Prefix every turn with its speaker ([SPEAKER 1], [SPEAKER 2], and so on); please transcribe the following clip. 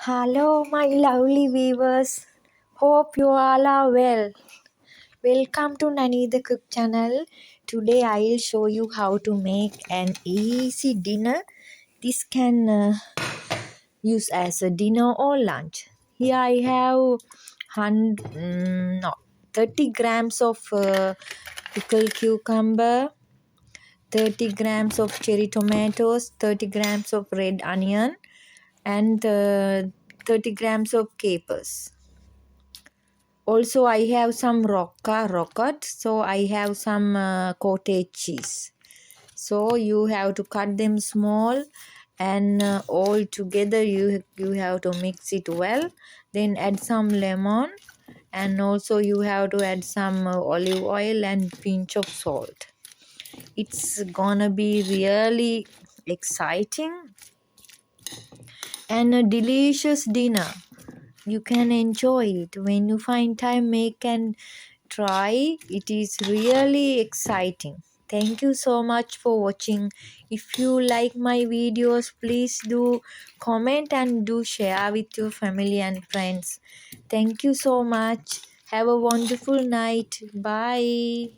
[SPEAKER 1] Hello, my lovely viewers. Hope you all are well. Welcome to Nani the Cook channel. Today I'll show you how to make an easy dinner. This can use as a dinner or lunch. Here I have 30 grams of pickled cucumber, 30 grams of cherry tomatoes, 30 grams of red onion, and 30 grams of capers. Also, I have some Rocca, so I have some cottage cheese. So you have to cut them small, and all together you have to mix it well. Then add some lemon, and also you have to add some olive oil and pinch of salt. It's gonna be really exciting and a delicious dinner. You can enjoy it when you find time. Make and try. It is really exciting. Thank you so much for watching. If you like my videos, please do comment and do share with your family and friends. Thank you so much. Have a wonderful night. Bye.